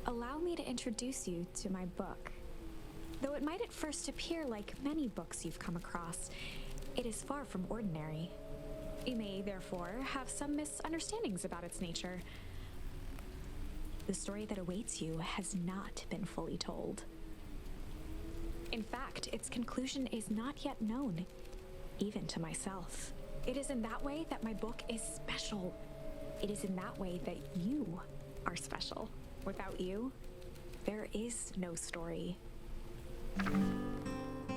allow me to introduce you to my book. Though it might at first appear like many books you've come across, it is far from ordinary. You may, therefore, have some misunderstandings about its nature. The story that awaits you has not been fully told. In fact, its conclusion is not yet known, even to myself. It is in that way that my book is special. It is in that way that you are special. Without you, there is no story.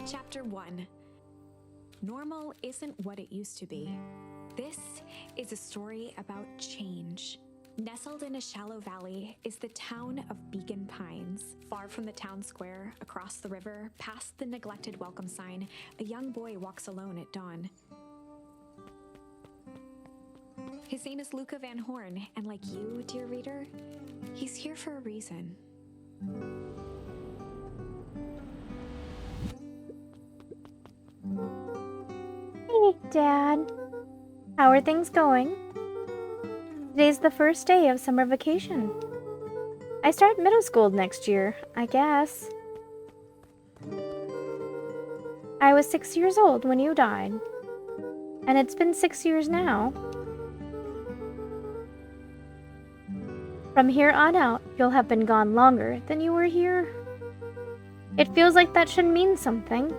Chapter 1. Normal isn't what it used to be. This is a story about change. Nestled in a shallow valley is the town of Beacon Pines. Far from the town square, across the river, past the neglected welcome sign, a young boy walks alone at dawn. His name is Luca Van Horn, and like you, dear reader, he's here for a reason. Hey, Dad. How are things going? Today's the first day of summer vacation. I start middle school next year, I guess. I was 6 years old when you died. And it's been 6 years now. From here on out, you'll have been gone longer than you were here. It feels like that should mean something.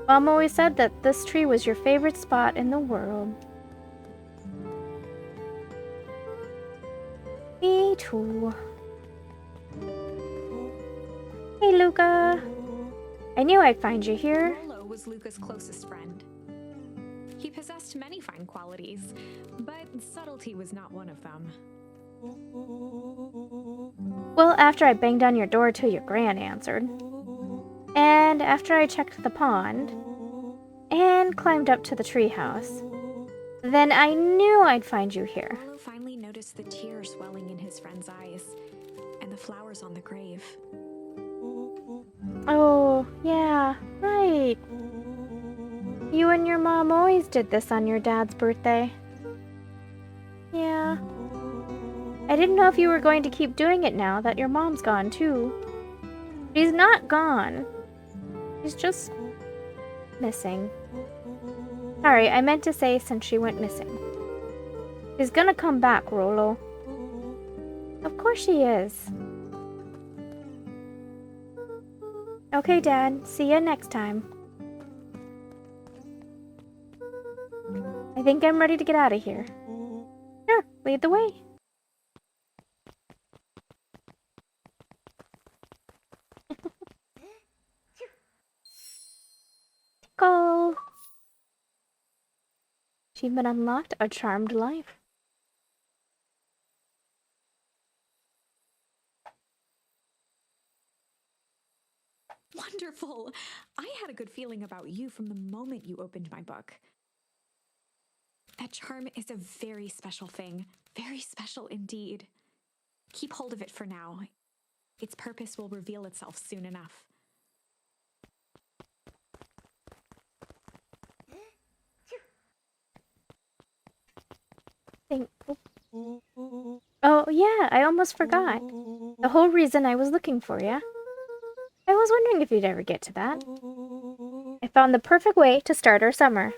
Mom always said that this tree was your favorite spot in the world. Me too. Hey, Luca. I knew I'd find you here. Rolo was Luca's closest friend. He possessed many fine qualities, but subtlety was not one of them. Well, after I banged on your door till your gran answered. And after I checked the pond. And climbed up to the treehouse. Then I knew I'd find you here. Rolo finally noticed the tears welling in his friend's eyes, and the flowers on the grave. Oh, yeah, right. You and your mom always did this on your dad's birthday. Yeah. I didn't know if you were going to keep doing it now that your mom's gone, too. She's not gone. She's just missing. Sorry, I meant to say since she went missing. She's gonna come back, Rolo. Of course she is. Okay, Dad. See ya next time. I think I'm ready to get out of here. Sure, lead the way. Go. Achievement unlocked, a charmed life. Wonderful! I had a good feeling about you from the moment you opened my book. That charm is a very special thing. Very special indeed. Keep hold of it for now. Its purpose will reveal itself soon enough. Oh, yeah, I almost forgot. The whole reason I was looking for you. I was wondering if you'd ever get to that. I found the perfect way to start our summer.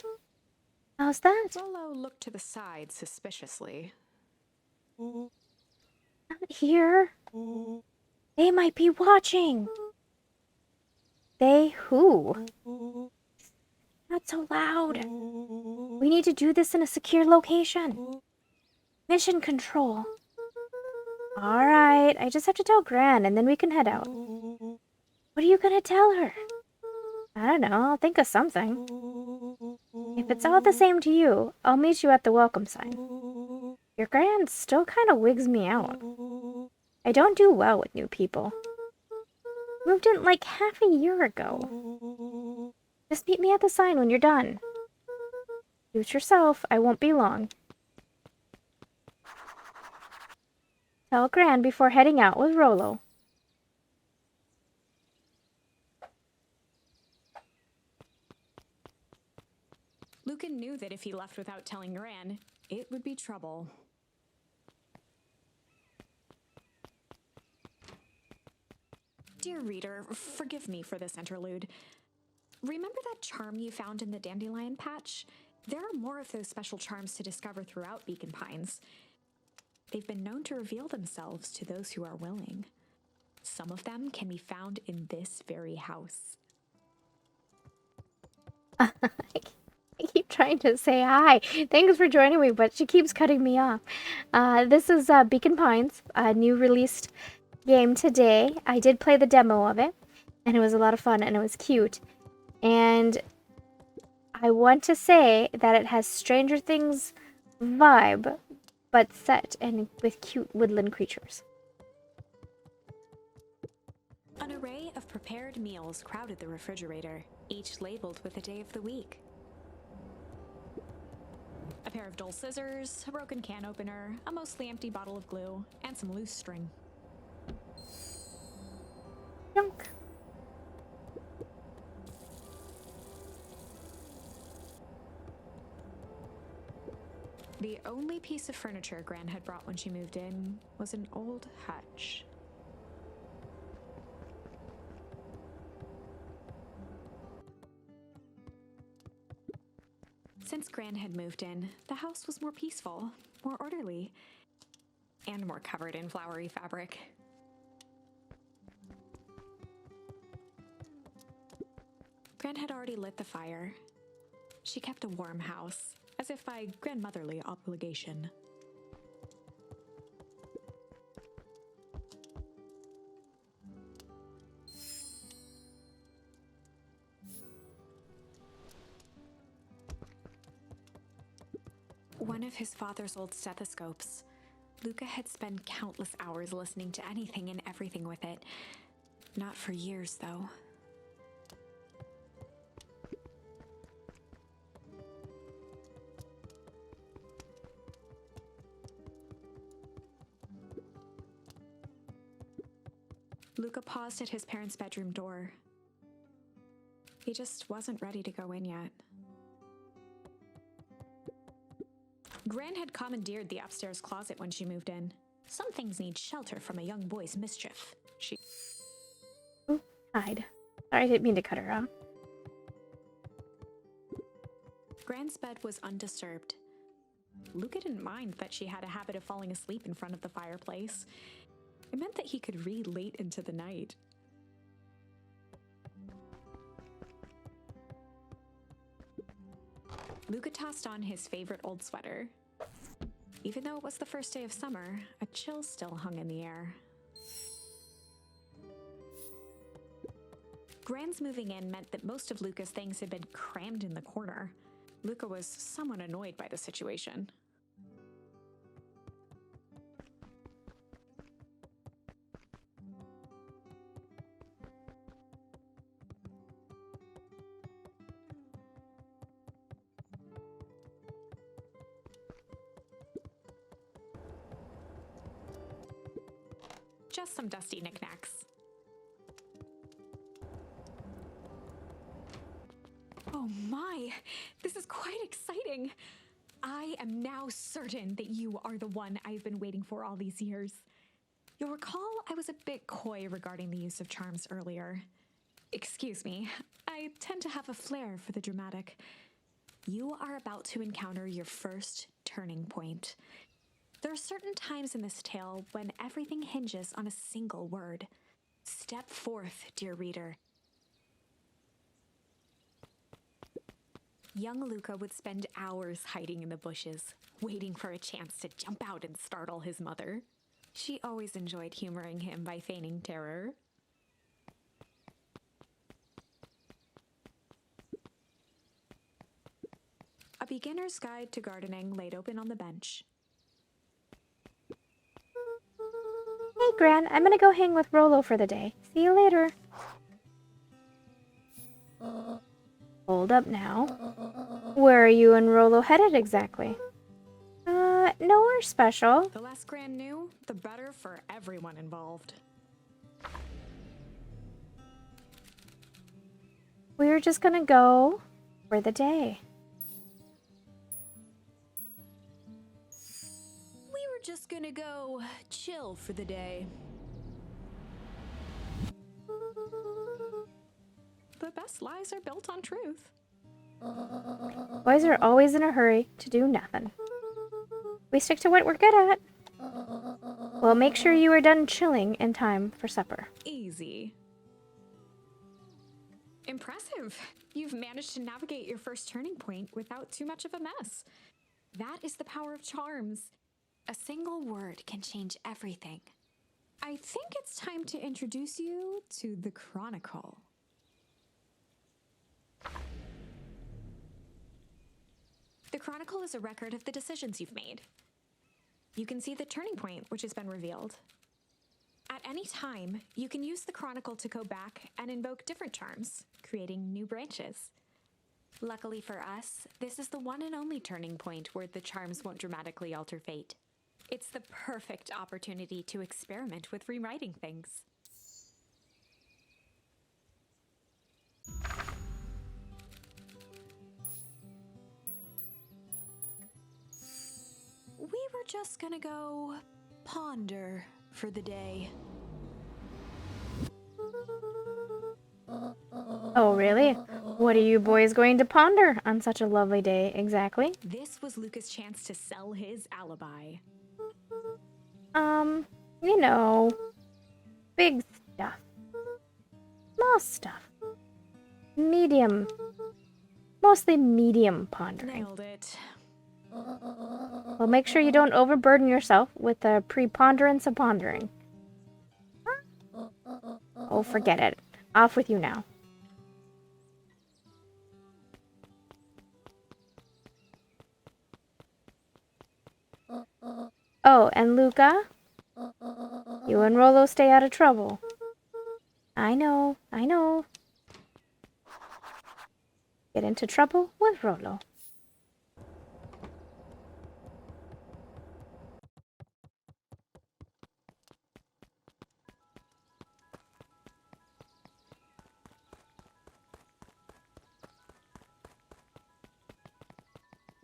How's that? Rolo looked to the side suspiciously. Not here. They might be watching. They who? Not so loud. We need to do this in a secure location. Mission control. Alright, I just have to tell Gran and then we can head out. What are you gonna tell her? I don't know, I'll think of something. If it's all the same to you, I'll meet you at the welcome sign. Your Gran still kinda wigs me out. I don't do well with new people. Moved in like half a year ago. Just meet me at the sign when you're done. Suit yourself, I won't be long. Tell Gran before heading out with Rolo. Lucan knew that if he left without telling Gran, it would be trouble. Dear reader, forgive me for this interlude. Remember that charm you found in the dandelion patch? There are more of those special charms to discover throughout Beacon Pines. They've been known to reveal themselves to those who are willing. Some of them can be found in this very house. I keep trying to say hi. Thanks for joining me, but she keeps cutting me off. This is Beacon Pines, a new released game today. I did play the demo of it, and it was a lot of fun, and it was cute. And I want to say that it has Stranger Things vibe, but set and with cute woodland creatures. An array of prepared meals crowded the refrigerator, each labeled with a day of the week. A pair of dull scissors, a broken can opener, a mostly empty bottle of glue, and some loose string. Junk. The only piece of furniture Gran had brought when she moved in was an old hutch. Since Gran had moved in, the house was more peaceful, more orderly, and more covered in flowery fabric. Gran had already lit the fire. She kept a warm house, as if by grandmotherly obligation. One of his father's old stethoscopes. Luca had spent countless hours listening to anything and everything with it. Not for years, though. Luca paused at his parents' bedroom door. He just wasn't ready to go in yet. Gran had commandeered the upstairs closet when she moved in. Some things need shelter from a young boy's mischief. Ooh, hide. Sorry, I didn't mean to cut her off. Gran's bed was undisturbed. Luca didn't mind that she had a habit of falling asleep in front of the fireplace. It meant that he could read late into the night. Luca tossed on his favorite old sweater. Even though it was the first day of summer, a chill still hung in the air. Gran's moving in meant that most of Luca's things had been crammed in the corner. Luca was somewhat annoyed by the situation. Just some dusty knickknacks. Oh my, this is quite exciting. I am now certain that you are the one I've been waiting for all these years. You'll recall I was a bit coy regarding the use of charms earlier. Excuse me, I tend to have a flair for the dramatic. You are about to encounter your first turning point. There are certain times in this tale when everything hinges on a single word. Step forth, dear reader. Young Luca would spend hours hiding in the bushes, waiting for a chance to jump out and startle his mother. She always enjoyed humoring him by feigning terror. A beginner's guide to gardening laid open on the bench. Hey, Gran, I'm gonna go hang with Rolo for the day. See you later. Hold up now. Where are you and Rolo headed exactly? Nowhere special. The less Gran knew, the better for everyone involved. We're just gonna go for the day. We were just gonna go chill for the day. The best lies are built on truth. Boys are always in a hurry to do nothing. We stick to what we're good at. Well, make sure you are done chilling in time for supper. Easy. Impressive. You've managed to navigate your first turning point without too much of a mess. That is the power of charms. A single word can change everything. I think it's time to introduce you to the Chronicle. The Chronicle is a record of the decisions you've made. You can see the turning point which has been revealed. At any time, you can use the Chronicle to go back and invoke different charms, creating new branches. Luckily for us, this is the one and only turning point where the charms won't dramatically alter fate. It's the perfect opportunity to experiment with rewriting things. We were just gonna go ponder for the day. Oh, really? What are you boys going to ponder on such a lovely day, exactly? This was Luca's chance to sell his alibi. You know, big stuff. Small stuff. Medium. Mostly medium pondering. Nailed it. Well, make sure you don't overburden yourself with the preponderance of pondering. Oh, forget it. Off with you now. Oh, and Luca? You and Rolo stay out of trouble. I know, I know. Get into trouble with Rolo.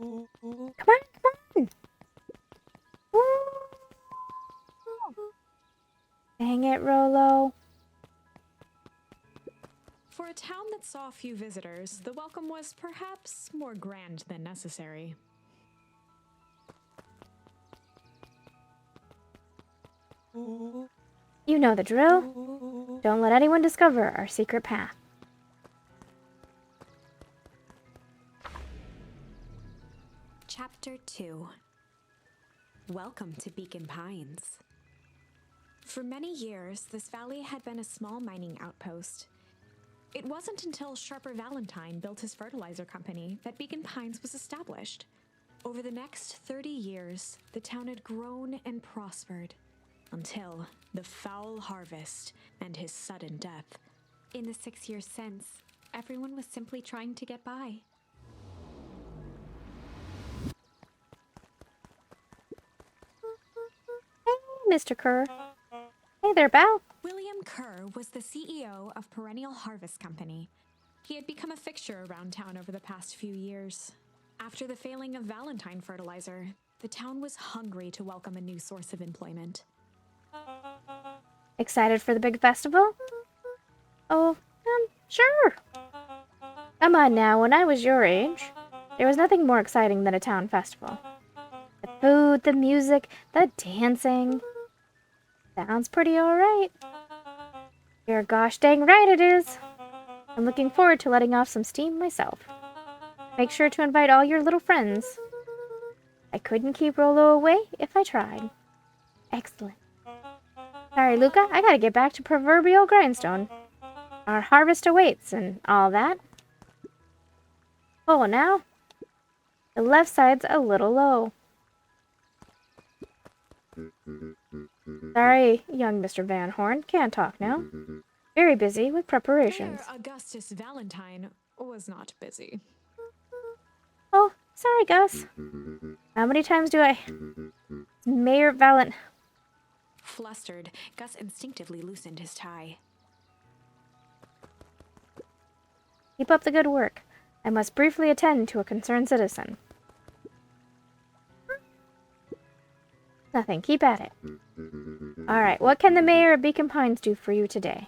Come on, come on. Woo. Dang it, Rolo. For a town that saw few visitors, the welcome was perhaps more grand than necessary. You know the drill. Don't let anyone discover our secret path. Chapter 2. Welcome to Beacon Pines. For many years, this valley had been a small mining outpost. It wasn't until Sharper Valentine built his fertilizer company that Beacon Pines was established. Over the next 30 years, the town had grown and prospered, until the foul harvest and his sudden death. In the 6 years since, everyone was simply trying to get by. Hey, Mr. Kerr. Hey there, Belle. William Kerr was the CEO of Perennial Harvest Company. He had become a fixture around town over the past few years. After the failing of Valentine Fertilizer, the town was hungry to welcome a new source of employment. Excited for the big festival? Oh, sure. Come on now, when I was your age, there was nothing more exciting than a town festival. The food, the music, the dancing. Sounds pretty alright. You're gosh dang right it is. I'm looking forward to letting off some steam myself. Make sure to invite all your little friends. I couldn't keep Rolo away if I tried. Excellent. Sorry, Luca, I gotta get back to proverbial grindstone. Our harvest awaits and all that. Oh, now. The left side's a little low. Sorry, young Mr. Van Horn. Can't talk now. Very busy with preparations. Mayor Augustus Valentine was not busy. Oh, sorry, Gus. How many times do I... Mayor Valent... Flustered, Gus instinctively loosened his tie. Keep up the good work. I must briefly attend to a concerned citizen. Nothing. Keep at it. Alright, what can the mayor of Beacon Pines do for you today?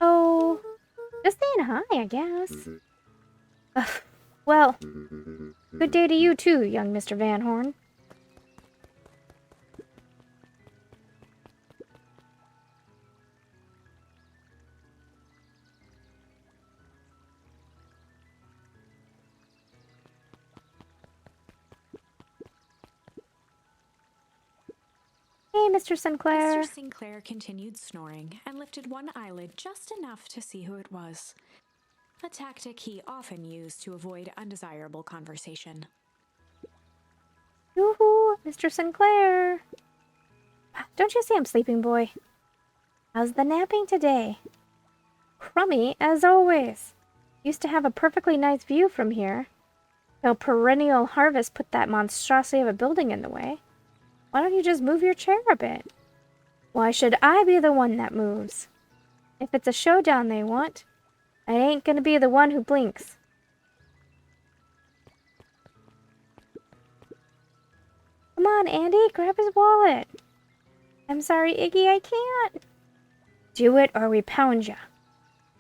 Oh, just saying hi, I guess. Ugh, well, good day to you too, young Mr. Van Horn. Hey, Mr. Sinclair. Mr. Sinclair continued snoring and lifted one eyelid just enough to see who it was. A tactic he often used to avoid undesirable conversation. Yoo-hoo, Mr. Sinclair. Don't you see I'm sleeping, boy? How's the napping today? Crummy, as always. Used to have a perfectly nice view from here. Till perennial harvest put that monstrosity of a building in the way. Why don't you just move your chair a bit? Why should I be the one that moves? If it's a showdown they want, I ain't gonna be the one who blinks. Come on, Andy, grab his wallet. I'm sorry, Iggy, I can't. Do it or we pound ya.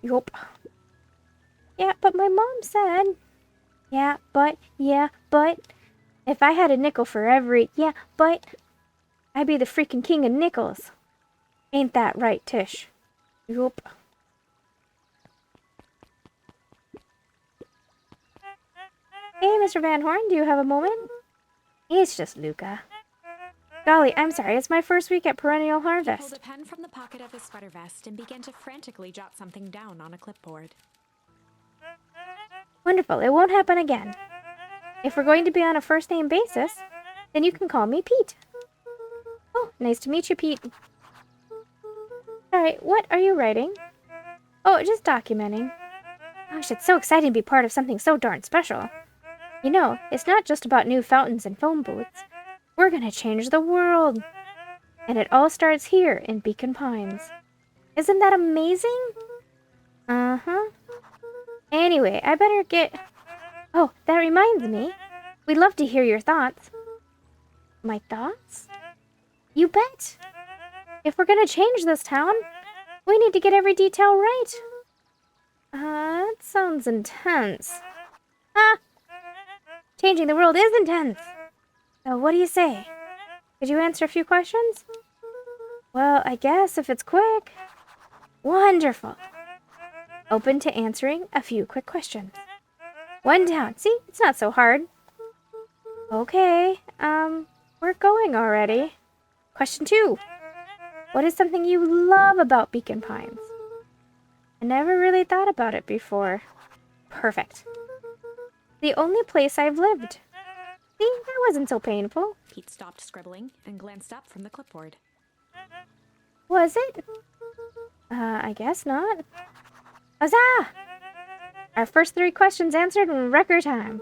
Yup. Yeah, but my mom said... Yeah, but... If I had a nickel for every... Yeah, but... I'd be the freaking king of nickels. Ain't that right, Tish? Yup. Hey, Mr. Van Horn, do you have a moment? It's just Luca. Golly, I'm sorry, it's my first week at Perennial He Harvest. pulled a pen from the pocket of his sweater vest and began to frantically jot something down on a clipboard. Wonderful, it won't happen again. If we're going to be on a first-name basis, then you can call me Pete. Oh, nice to meet you, Pete. Alright, what are you writing? Oh, just documenting. Gosh, it's so exciting to be part of something so darn special. You know, it's not just about new fountains and phone booths. We're gonna change the world. And it all starts here in Beacon Pines. Isn't that amazing? Uh-huh. Anyway, I better get... Oh, that reminds me. We'd love to hear your thoughts. My thoughts? You bet. If we're gonna change this town, we need to get every detail right. That sounds intense. Ah! Changing the world is intense. So what do you say? Could you answer a few questions? Well, I guess if it's quick. Wonderful. Open to answering a few quick questions. One down. See, it's not so hard. Okay, we're going already. Question 2. What is something you love about Beacon Pines? I never really thought about it before. Perfect. The only place I've lived. See, that wasn't so painful. Pete stopped scribbling and glanced up from the clipboard. Was it? I guess not. Huzzah! Our first 3 questions answered in record time.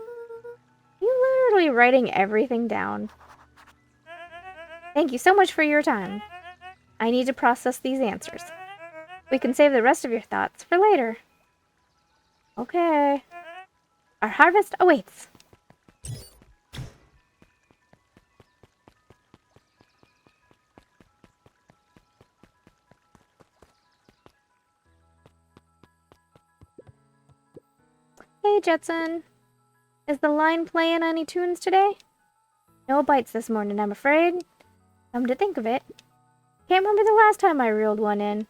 You literally writing everything down. Thank you so much for your time. I need to process these answers. We can save the rest of your thoughts for later. Okay. Our harvest awaits. Hey, Jetson. Is the line playing any tunes today? No bites this morning, I'm afraid. Come to think of it, can't remember the last time I reeled one in.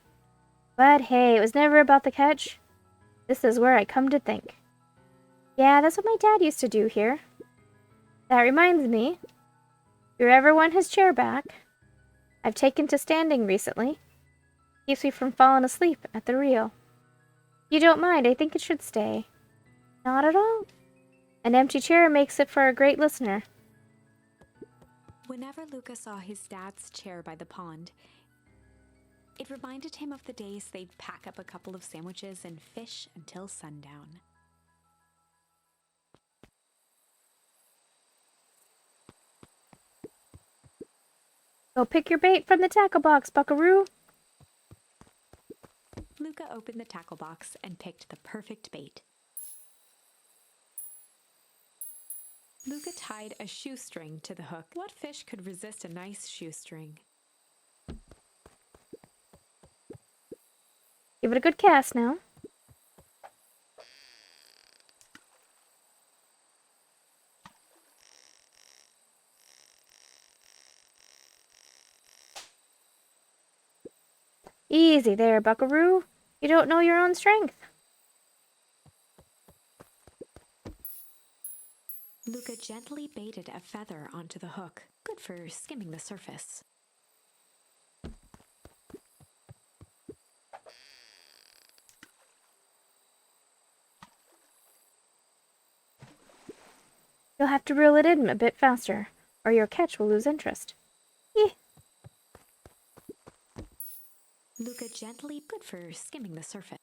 But hey, it was never about the catch. This is where I come to think. Yeah, that's what my dad used to do here. That reminds me, if you ever want his chair back, I've taken to standing recently. Keeps me from falling asleep at the reel. You don't mind, I think it should stay. Not at all. An empty chair makes it for a great listener. Whenever Luca saw his dad's chair by the pond, it reminded him of the days they'd pack up a couple of sandwiches and fish until sundown. Go pick your bait from the tackle box, buckaroo. Luca opened the tackle box and picked the perfect bait. Luca tied a shoestring to the hook. What fish could resist a nice shoestring? Give it a good cast now. Easy there, buckaroo. You don't know your own strength. Luca gently baited a feather onto the hook, good for skimming the surface. You'll have to reel it in a bit faster, or your catch will lose interest. Eh. Luca gently, good for skimming the surface.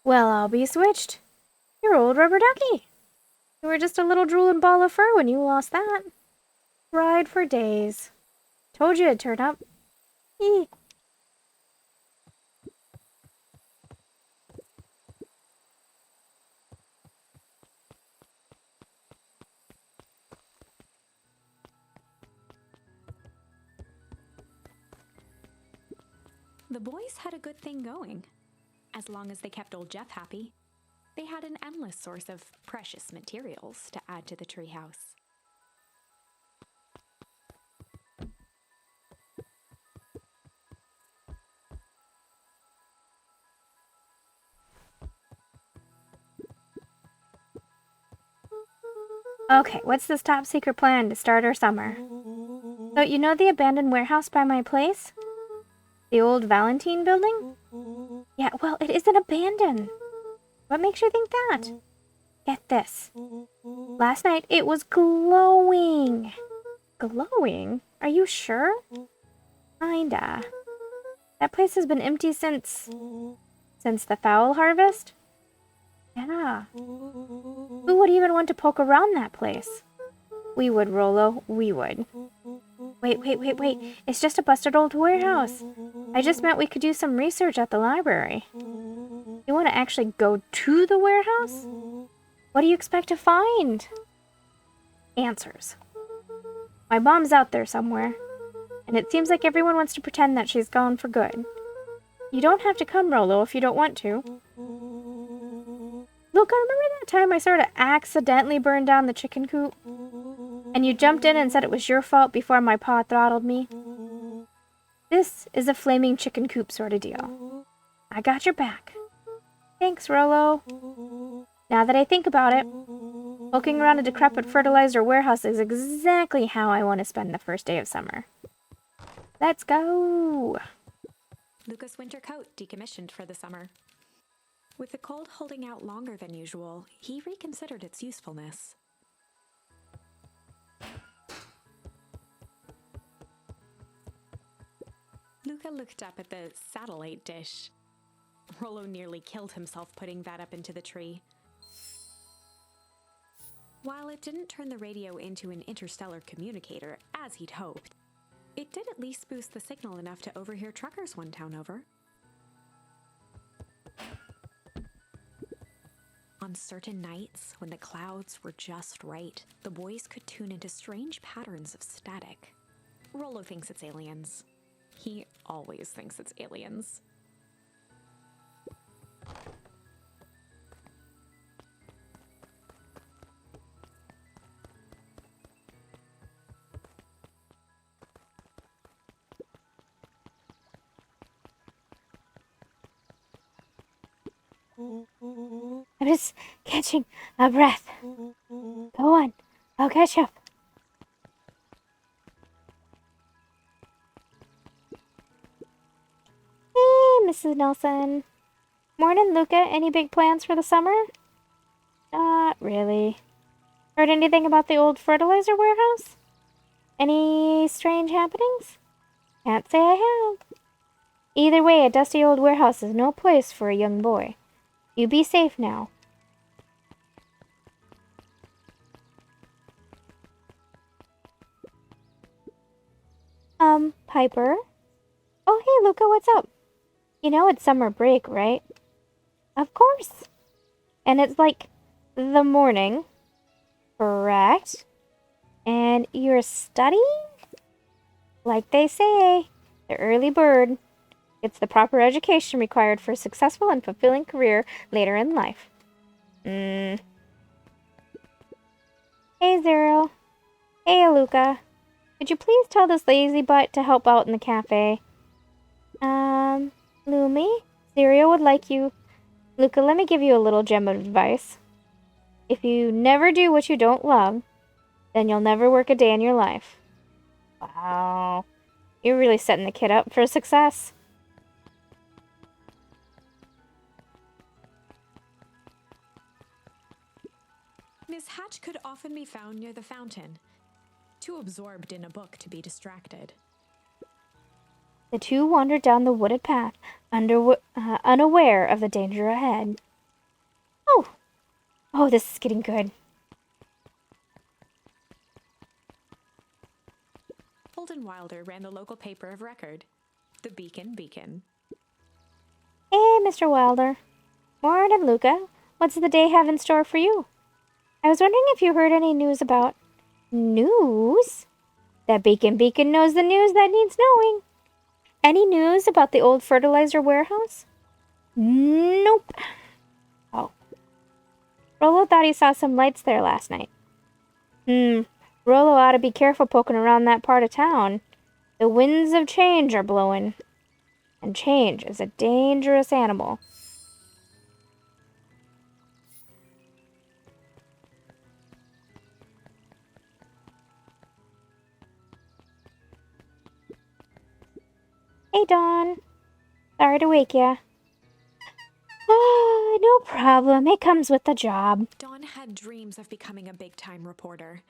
Well, I'll be switched. You're old rubber ducky. You were just a little drooling ball of fur when you lost that. Cried for days. Told you it'd turn up. Eeh. The boys had a good thing going. As long as they kept old Jeff happy, they had an endless source of precious materials to add to the treehouse. Okay, what's this top secret plan to start our summer? So, you know the abandoned warehouse by my place? The old Valentine building? Yeah, well, it isn't abandoned. What makes you think that? Get this. Last night it was glowing. Glowing? Are you sure? Kinda. That place has been empty since the fowl harvest? Yeah. Who would even want to poke around that place? We would, Rollo. We would. Wait. It's just a busted old warehouse. I just meant we could do some research at the library. You want to actually go to the warehouse? What do you expect to find? Answers. My mom's out there somewhere, and it seems like everyone wants to pretend that she's gone for good. You don't have to come, Rollo, if you don't want to. Look, I remember that time I sort of accidentally burned down the chicken coop? And you jumped in and said it was your fault before my paw throttled me? This is a flaming chicken coop sort of deal. I got your back. Thanks, Rollo. Now that I think about it, poking around a decrepit fertilizer warehouse is exactly how I want to spend the first day of summer. Let's go! Luca's winter coat decommissioned for the summer. With the cold holding out longer than usual, he reconsidered its usefulness. Luca looked up at the satellite dish. Rollo nearly killed himself putting that up into the tree. While it didn't turn the radio into an interstellar communicator, as he'd hoped, it did at least boost the signal enough to overhear truckers one town over. On certain nights, when the clouds were just right, the boys could tune into strange patterns of static. Rollo thinks it's aliens. He always thinks it's aliens. I'm just catching a breath. Go on, I'll catch up. Hey, Mrs. Nelson. Morning, Luca. Any big plans for the summer? Not really. Heard anything about the old fertilizer warehouse? Any strange happenings? Can't say I have. Either way, a dusty old warehouse is no place for a young boy. You be safe now. Piper? Oh, hey, Luca, what's up? You know it's summer break, right? Of course. And it's like the morning, correct? And you're studying? Like they say, the early bird gets the proper education required for a successful and fulfilling career later in life. Hey, Zero. Hey, Aluka. Could you please tell this lazy butt to help out in the cafe? Lumi? Zero would like you. Luca, let me give you a little gem of advice. If you never do what you don't love, then you'll never work a day in your life. Wow. You're really setting the kid up for success. Miss Hatch could often be found near the fountain, too absorbed in a book to be distracted. The two wandered down the wooded path, unaware of the danger ahead. Oh, this is getting good. Holden Wilder ran the local paper of record, the Beacon. Hey, Mr. Wilder. Morning, Luca. What's the day have in store for you? I was wondering if you heard any news about... News? That Beacon knows the news that needs knowing. Any news about the old fertilizer warehouse? Nope. Oh. Rollo thought he saw some lights there last night. Rollo ought to be careful poking around that part of town. The winds of change are blowing. And change is a dangerous animal. Hey, Dawn. Sorry to wake ya. Oh, no problem. It comes with the job. Dawn had dreams of becoming a big-time reporter.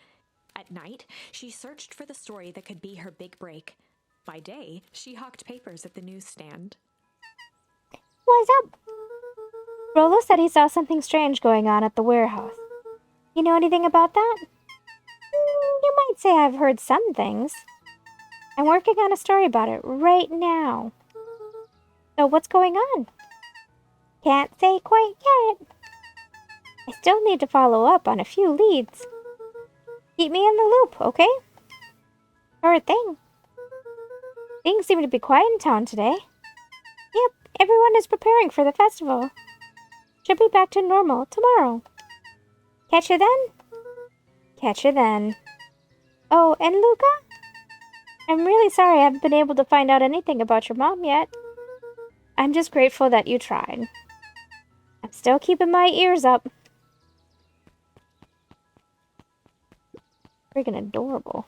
At night, she searched for the story that could be her big break. By day, she hawked papers at the newsstand. What's up? Rollo said he saw something strange going on at the warehouse. You know anything about that? You might say I've heard some things. I'm working on a story about it right now. So what's going on? Can't say quite yet. I still need to follow up on a few leads. Keep me in the loop, okay? Sure thing. Things seem to be quiet in town today. Yep, everyone is preparing for the festival. Should be back to normal tomorrow. Catch you then? Catch you then. Oh, and Luca? I'm really sorry I haven't been able to find out anything about your mom yet. I'm just grateful that you tried. I'm still keeping my ears up. Freaking adorable.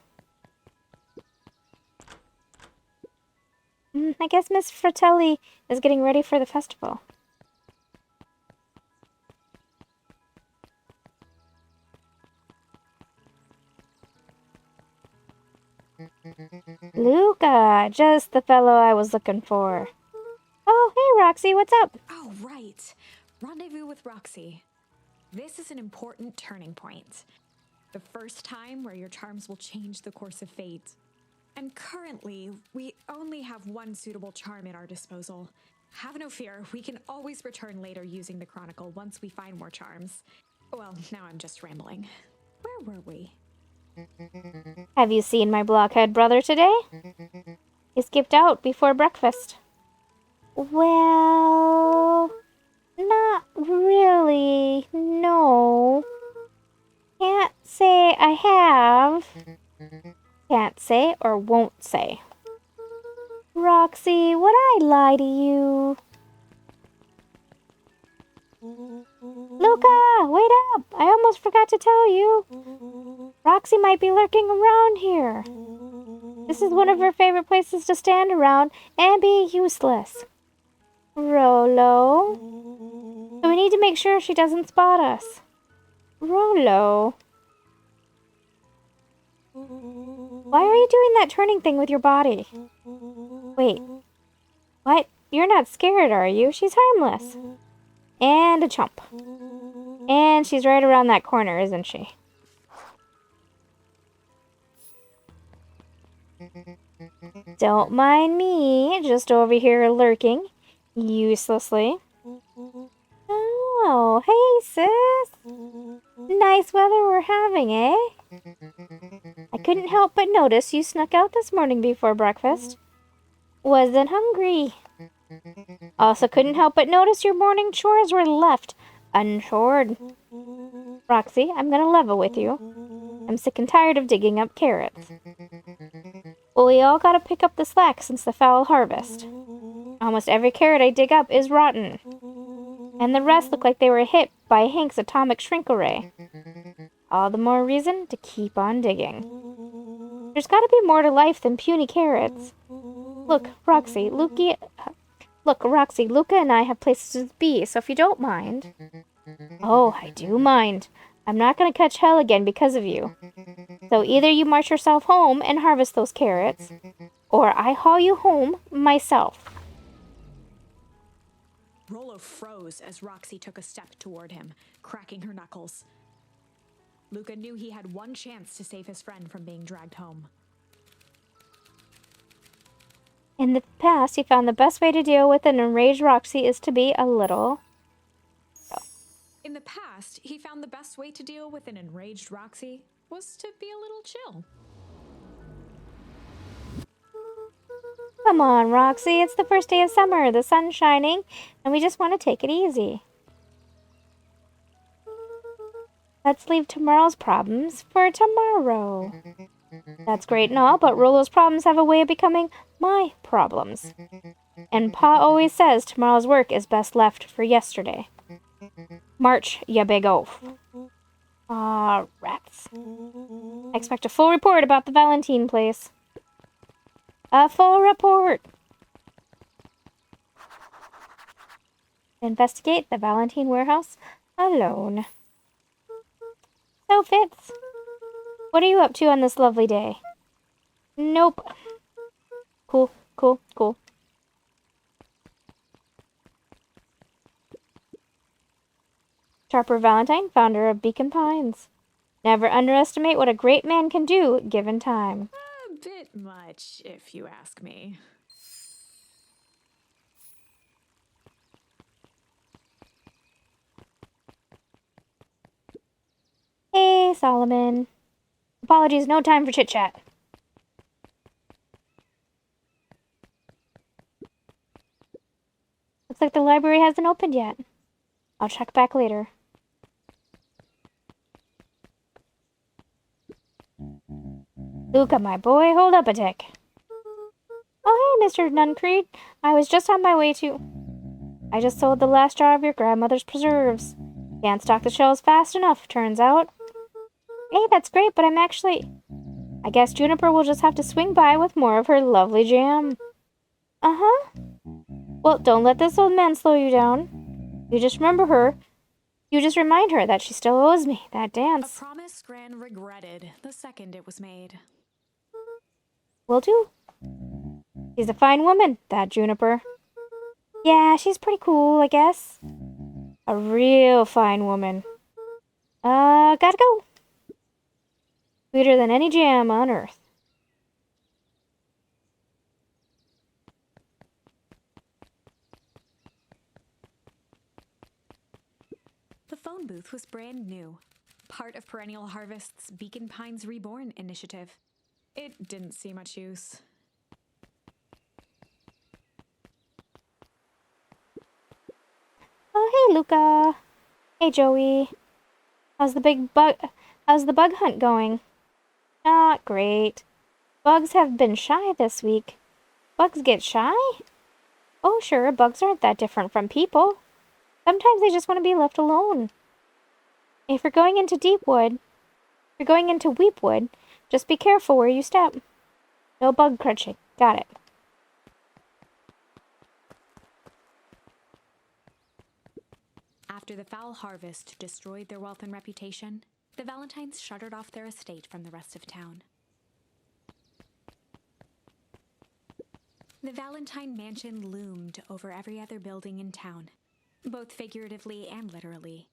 I guess Miss Fratelli is getting ready for the festival. Luca, just the fellow I was looking for. Oh, hey, Roxy, what's up? Oh, right. Rendezvous with Roxy. This is an important turning point. The first time where your charms will change the course of fate. And currently, we only have one suitable charm at our disposal. Have no fear, we can always return later using the Chronicle once we find more charms. Well, now I'm just rambling. Where were we? Have you seen my blockhead brother today? He skipped out before breakfast. Well, not really, no. Can't say I have. Can't say or won't say. Roxy, would I lie to you? Luca, wait up! I almost forgot to tell you. Roxy might be lurking around here. This is one of her favorite places to stand around and be useless. Rollo. So we need to make sure she doesn't spot us. Rollo. Why are you doing that turning thing with your body? Wait. What? You're not scared, are you? She's harmless. And a chump. And she's right around that corner, isn't she? Don't mind me, just over here lurking, uselessly. Oh, hey, sis. Nice weather we're having, eh? I couldn't help but notice you snuck out this morning before breakfast. Wasn't hungry. Also couldn't help but notice your morning chores were left unchored. Roxy, I'm gonna level with you. I'm sick and tired of digging up carrots. Well, we all gotta pick up the slack since the foul harvest. Almost every carrot I dig up is rotten. And the rest look like they were hit by Hank's atomic shrink array. All the more reason to keep on digging. There's gotta be more to life than puny carrots. Look, Roxy, Luca and I have places to be, so if you don't mind... Oh, I do mind. I'm not gonna catch hell again because of you. So either you march yourself home and harvest those carrots, or I haul you home myself. Rollo froze as Roxy took a step toward him, cracking her knuckles. Luca knew he had one chance to save his friend from being dragged home. In the past, he found the best way to deal with an enraged Roxy is to be a little... In the past, he found the best way to deal with an enraged Roxy was to be a little chill. Come on, Roxy, it's the first day of summer, the sun's shining, and we just want to take it easy. Let's leave tomorrow's problems for tomorrow. That's great and all, but Rollo's problems have a way of becoming my problems. And Pa always says tomorrow's work is best left for yesterday. March, ya big oaf. Ah, rats. I expect a full report about the Valentine place. A full report. Investigate the Valentine warehouse alone. So, Fitz, what are you up to on this lovely day? Nope. Cool. Sharper Valentine, founder of Beacon Pines. Never underestimate what a great man can do given time. A bit much, if you ask me. Hey, Solomon. Apologies, no time for chit-chat. Looks like the library hasn't opened yet. I'll check back later. Luca, my boy, hold up a tick. Oh, hey, Mr. Nuncreed. I was just on my way to... I just sold the last jar of your grandmother's preserves. Can't stock the shelves fast enough, turns out. Hey, that's great, but I'm actually... I guess Juniper will just have to swing by with more of her lovely jam. Uh-huh. Well, don't let this old man slow you down. You just remind her that she still owes me that dance. A promise Gran regretted the second it was made. Will do. She's a fine woman, that Juniper. Yeah, she's pretty cool, I guess. A real fine woman. Gotta go. Sweeter than any jam on earth. The phone booth was brand new, part of Perennial Harvest's Beacon Pines Reborn initiative. It didn't see much use. Oh, hey, Luca. Hey, Joey. How's the bug hunt going? Not great. Bugs have been shy this week. Bugs get shy? Oh, sure, bugs aren't that different from people. Sometimes they just want to be left alone. If you're going into Weepwood, just be careful where you step. No bug crunching. Got it. After the foul harvest destroyed their wealth and reputation, the Valentines shuttered off their estate from the rest of town. The Valentine mansion loomed over every other building in town, both figuratively and literally.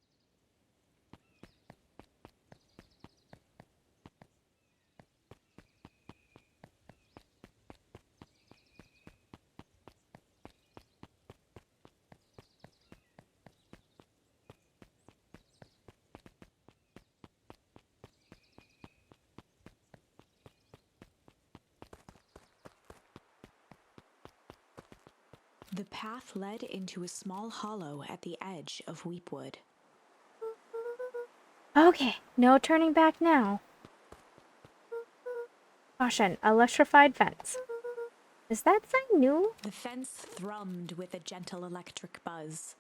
The path led into a small hollow at the edge of Weepwood. Okay, no turning back now. Caution, electrified fence. Is that sign new? The fence thrummed with a gentle electric buzz.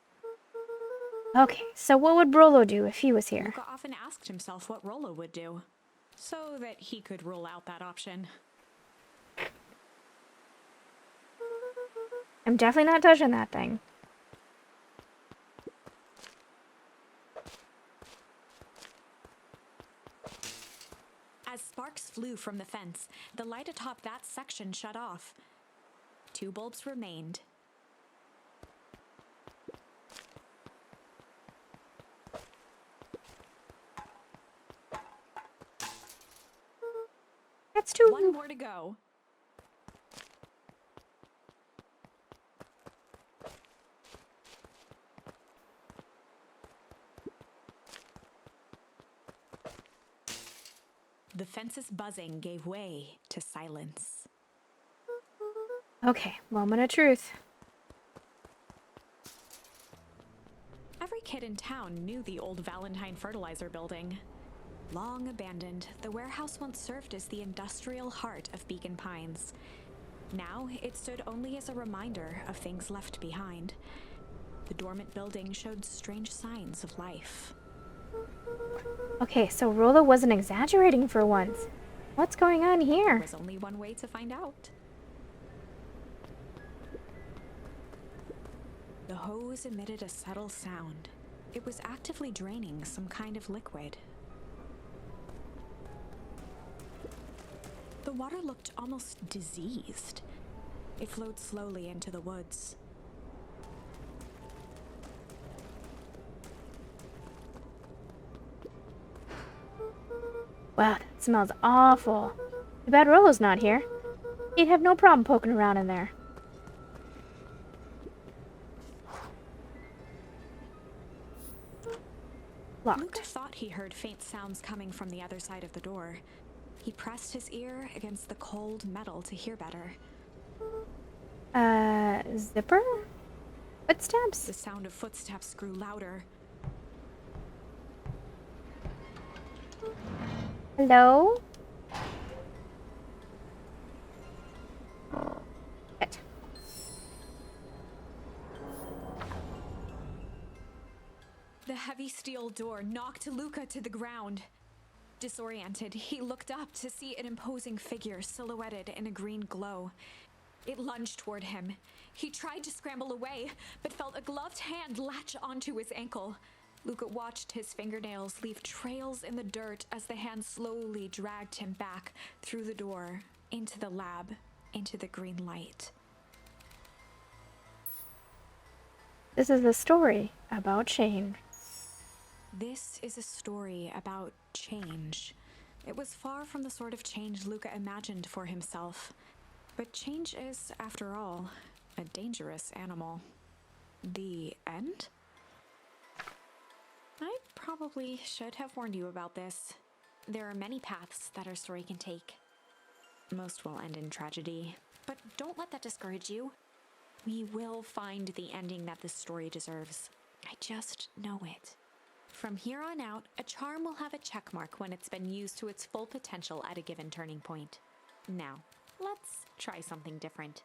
Okay, so what would Rolo do if he was here? Luca often asked himself what Rolo would do, so that he could rule out that option. I'm definitely not touching that thing. As sparks flew from the fence, the light atop that section shut off. 2 bulbs remained. That's too... 1 more to go. The fence's buzzing gave way to silence. Okay, moment of truth. Every kid in town knew the old Valentine Fertilizer building. Long abandoned, the warehouse once served as the industrial heart of Beacon Pines. Now, it stood only as a reminder of things left behind. The dormant building showed strange signs of life. Okay, so Rolo wasn't exaggerating for once. What's going on There here? was only one way to find out. The hose emitted a subtle sound. It was actively draining some kind of liquid. The water looked almost diseased. It flowed slowly into the woods. Wow, that smells awful. Too bad Rolo's not here. He'd have no problem poking around in there. Luca Locked. thought he heard faint sounds coming from the other side of the door. He pressed his ear against the cold metal to hear better. Zipper? Footsteps? The sound of footsteps grew louder. Hello? Shit. The heavy steel door knocked Luca to the ground. Disoriented, he looked up to see an imposing figure silhouetted in a green glow. It lunged toward him. He tried to scramble away, but felt a gloved hand latch onto his ankle. Luca watched his fingernails leave trails in the dirt as the hand slowly dragged him back through the door, into the lab, into the green light. This is a story about Shane. This is a story about change. It was far from the sort of change Luca imagined for himself. But change is, after all, a dangerous animal. The end? I probably should have warned you about this. There are many paths that our story can take. Most will end in tragedy, but don't let that discourage you. We will find the ending that this story deserves. I just know it. From here on out, a charm will have a check mark when it's been used to its full potential at a given turning point. Now, let's try something different.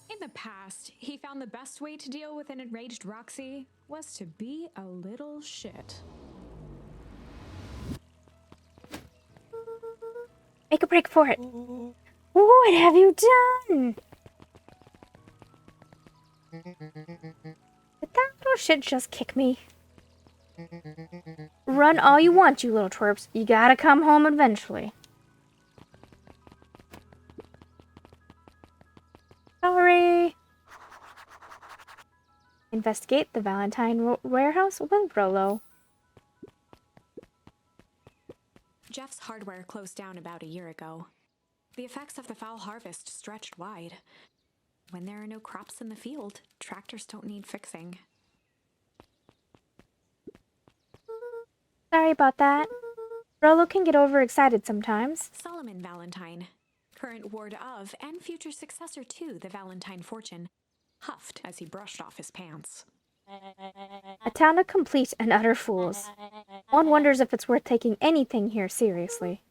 In the past, he found the best way to deal with an enraged Roxy was to be a little shit. Make a break for it. What have you done? Did that little shit just kick me? Run all you want, you little twerps. You gotta come home eventually. Sorry. Investigate the Valentine warehouse with Rolo. Jeff's hardware closed down about a year ago. The effects of the foul harvest stretched wide. When there are no crops in the field, tractors don't need fixing. Sorry about that. Rolo can get overexcited sometimes. Solomon Valentine, current ward of and future successor to the Valentine fortune, huffed as he brushed off his pants. A town of complete and utter fools. One wonders if it's worth taking anything here seriously.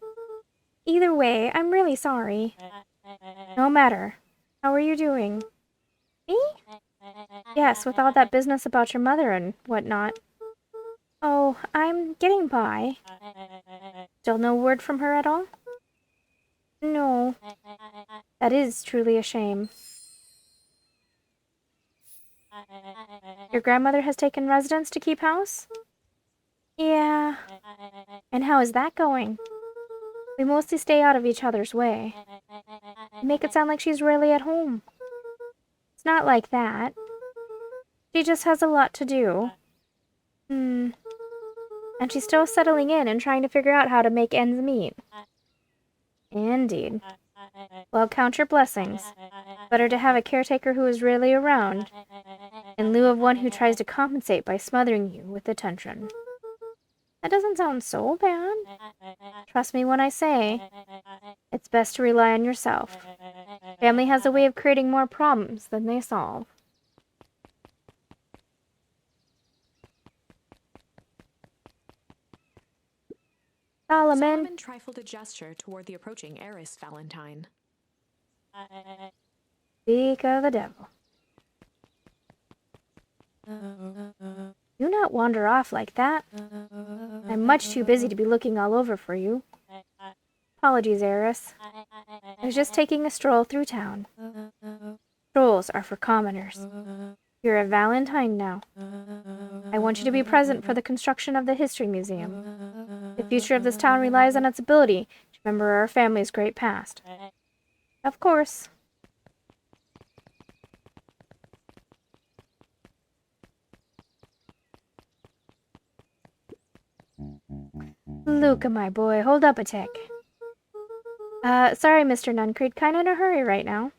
Either way, I'm really sorry. No matter. How are you doing? Me? Yes, with all that business about your mother and whatnot. Oh, I'm getting by. Still no word from her at all? No. That is truly a shame. Your grandmother has taken residence to keep house? Yeah. And how is that going? We mostly stay out of each other's way. You make it sound like she's rarely at home. It's not like that. She just has a lot to do. And she's still settling in and trying to figure out how to make ends meet. Indeed. Well, count your blessings. Better to have a caretaker who is rarely around, in lieu of one who tries to compensate by smothering you with attention. That doesn't sound so bad. Trust me when I say, it's best to rely on yourself. Family has a way of creating more problems than they solve. Solomon trifled a gesture toward the approaching heiress Valentine. Speak of the devil. Do not wander off like that. I'm much too busy to be looking all over for you. Apologies, heiress. I was just taking a stroll through town. Strolls are for commoners. You're a Valentine now. I want you to be present for the construction of the History Museum. The future of this town relies on its ability to remember our family's great past. Of course. Luca, my boy, hold up a tick. Sorry, Mr. Nuncreed, kinda in a hurry right now.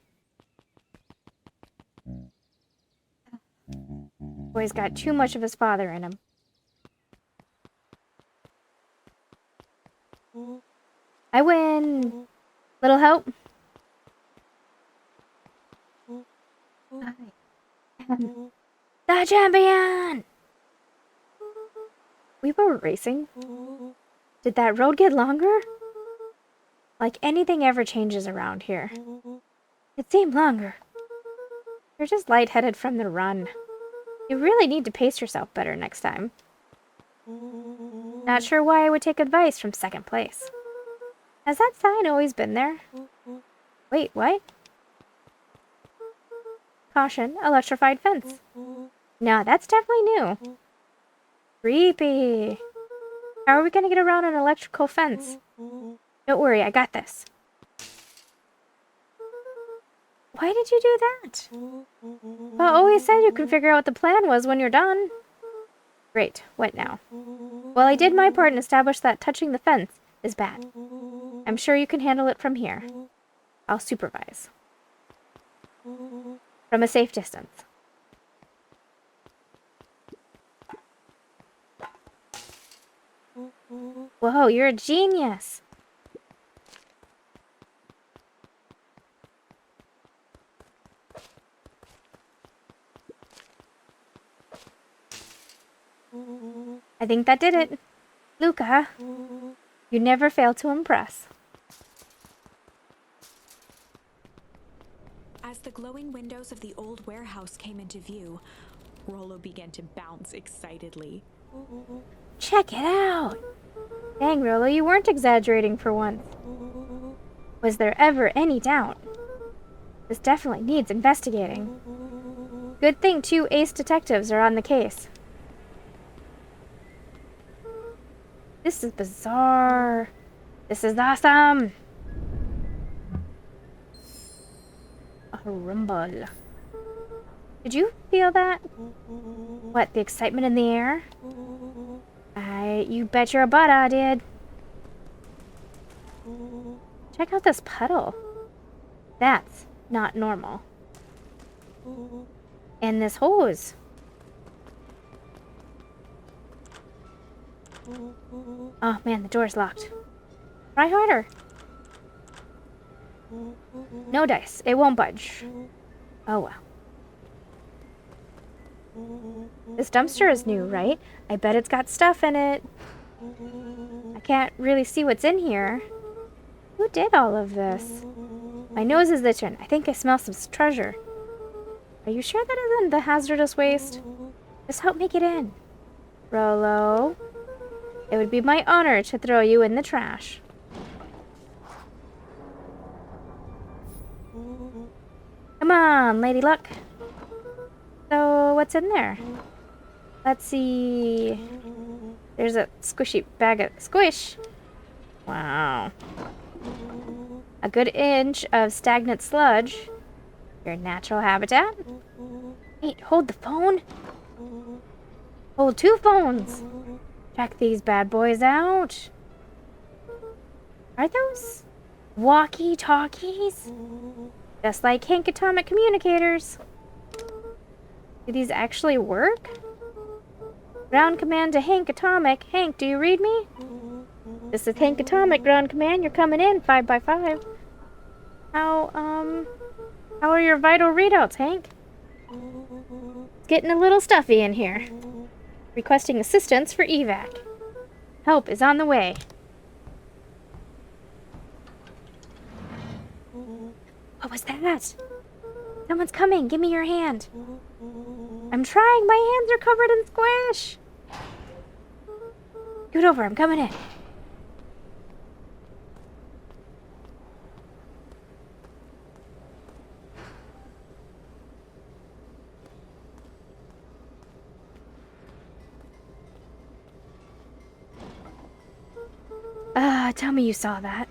Boy's got too much of his father in him. I win! Little help? I am the champion! We were racing. Did that road get longer? Like anything ever changes around here. It seemed longer. You're just lightheaded from the run. You really need to pace yourself better next time. Not sure why I would take advice from second place. Has that sign always been there? Wait, what? Caution, electrified fence. No, that's definitely new. Creepy. How are we gonna get around an electrical fence? Don't worry, I got this. Why did you do that? Well, always said you could figure out what the plan was when you're done. Great, what now? Well, I did my part and established that touching the fence is bad. I'm sure you can handle it from here. I'll supervise. From a safe distance. Whoa, you're a genius! I think that did it. Luca, you never fail to impress. As the glowing windows of the old warehouse came into view, Rolo began to bounce excitedly. Check it out! Dang, Rolo, you weren't exaggerating for once. Was there ever any doubt? This definitely needs investigating. Good thing 2 ace detectives are on the case. This is bizarre. This is awesome. A rumble. Did you feel that? What, the excitement in the air? You bet your butt I did. Check out this puddle. That's not normal. And this hose. Oh man, the door's locked. Try harder. No dice. It won't budge. Oh well. This dumpster is new, right? I bet it's got stuff in it. I can't really see what's in here. Who did all of this? My nose is itching. I think I smell some treasure. Are you sure that isn't the hazardous waste? Just help me get in. Rollo. It would be my honor to throw you in the trash. Come on, Lady Luck. So, what's in there? Let's see. There's a squishy bag of squish. Wow. A good inch of stagnant sludge. Your natural habitat. Wait, hold the phone. Hold 2 phones. Check these bad boys out. Are those walkie-talkies? Just like Hank Atomic communicators. Do these actually work? Ground command to Hank Atomic. Hank, do you read me? This is Hank Atomic, ground command. You're coming in 5x5. How are your vital readouts, Hank? It's getting a little stuffy in here. Requesting assistance for evac. Help is on the way. What was that? Someone's coming. Give me your hand. I'm trying. My hands are covered in squish. Scoot over. I'm coming in. Tell me you saw that.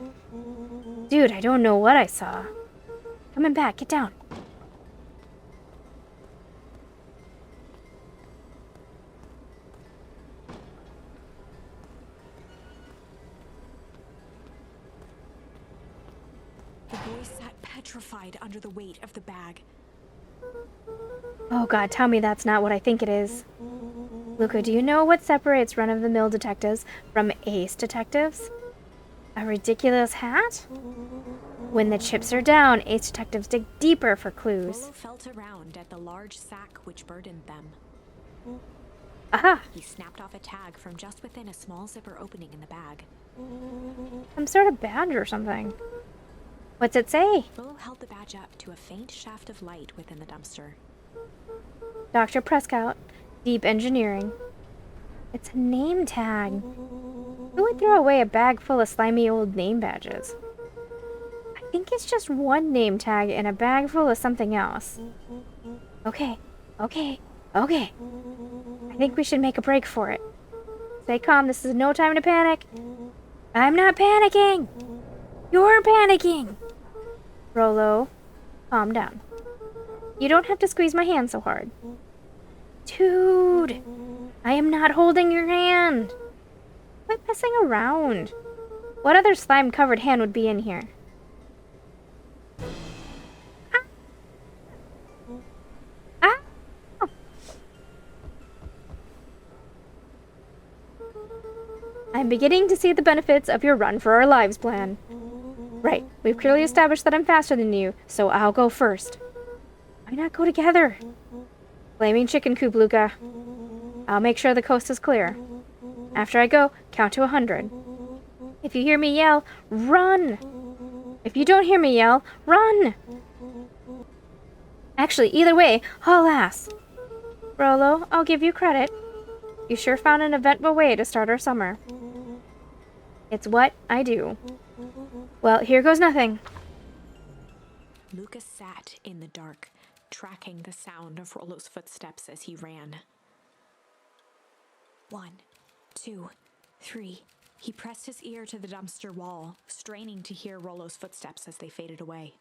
Dude, I don't know what I saw. Coming back. Get down. The boy sat petrified under the weight of the bag. Oh god, tell me that's not what I think it is. Luca, do you know what separates run-of-the-mill detectives from ace detectives? A ridiculous hat? When the chips are down, ace detectives dig deeper for clues. Rollo felt around at the large sack which burdened them. Aha! He snapped off a tag from just within a small zipper opening in the bag. Some sort of badge or something. What's it say? Rollo held the badge up to a faint shaft of light within the dumpster. Dr. Prescott, Deep Engineering. It's a name tag. Who would throw away a bag full of slimy old name badges? I think it's just one name tag in a bag full of something else. Okay. I think we should make a break for it. Stay calm, this is no time to panic. I'm not panicking! You're panicking! Rollo, calm down. You don't have to squeeze my hand so hard. Dude! I am not holding your hand! Quit messing around. What other slime-covered hand would be in here? Ah! Ah! I'm beginning to see the benefits of your run for our lives plan. Right, we've clearly established that I'm faster than you, so I'll go first. Why not go together? Flaming chicken coop, Luca. I'll make sure the coast is clear. After I go, count to 100. If you hear me yell, run! If you don't hear me yell, run! Actually, either way, haul ass. Rollo, I'll give you credit. You sure found an eventful way to start our summer. It's what I do. Well, here goes nothing. Lucas sat in the dark, tracking the sound of Rollo's footsteps as he ran. 1, 2, 3. He pressed his ear to the dumpster wall, straining to hear Rollo's footsteps as they faded away.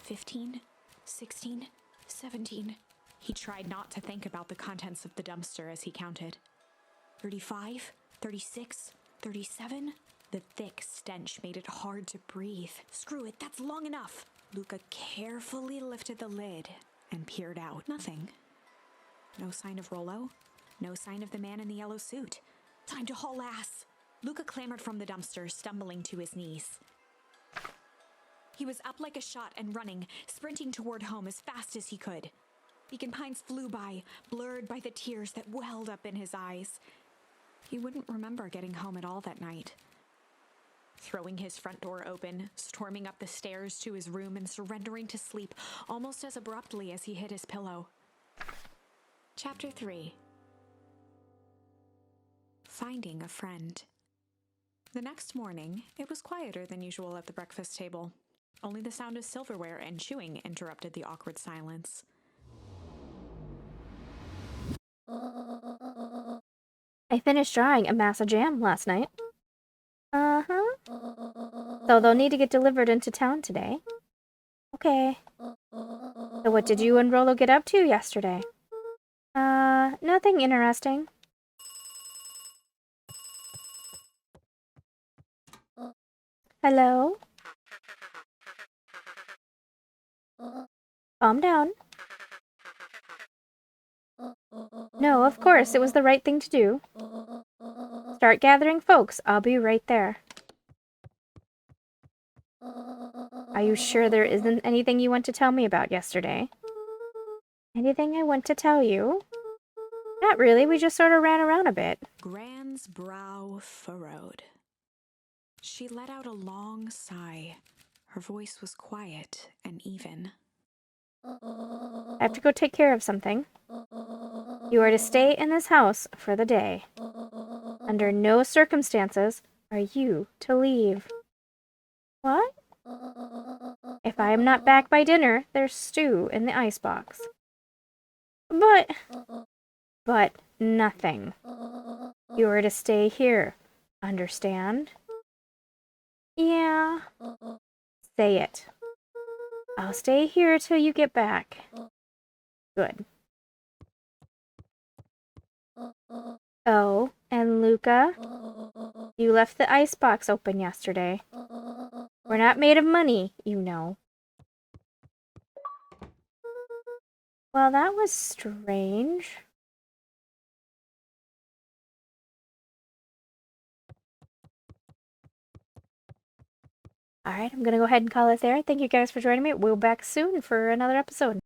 15, 16, 17. He tried not to think about the contents of the dumpster as he counted. 35, 36, 37. The thick stench made it hard to breathe. Screw it, that's long enough. Luca carefully lifted the lid and peered out. Nothing. No sign of Rollo. No sign of the man in the yellow suit. Time to haul ass. Luca clambered from the dumpster, stumbling to his knees. He was up like a shot and running, sprinting toward home as fast as he could. Beacon Pines flew by, blurred by the tears that welled up in his eyes. He wouldn't remember getting home at all that night. Throwing his front door open, storming up the stairs to his room and surrendering to sleep almost as abruptly as he hit his pillow. Chapter 3. Finding a friend. The next morning, it was quieter than usual at the breakfast table. Only the sound of silverware and chewing interrupted the awkward silence. I finished drawing a mass of jam last night. Uh-huh. So they'll need to get delivered into town today. Okay. So what did you and Rolo get up to yesterday? Nothing interesting. Hello? Calm down. No, of course, it was the right thing to do. Start gathering folks. I'll be right there. Are you sure there isn't anything you want to tell me about yesterday? Anything I want to tell you? Not really, we just sort of ran around a bit. Gran's brow furrowed. She let out a long sigh. Her voice was quiet and even. I have to go take care of something. You are to stay in this house for the day. Under no circumstances are you to leave. What? If I am not back by dinner, there's stew in the icebox. But nothing. You are to stay here. Understand? Yeah. Say it. I'll stay here till you get back. Good. Oh, and Luca? You left the icebox open yesterday. We're not made of money, you know. Well, that was strange. Alright, I'm gonna go ahead and call it there. Thank you guys for joining me. We'll be back soon for another episode.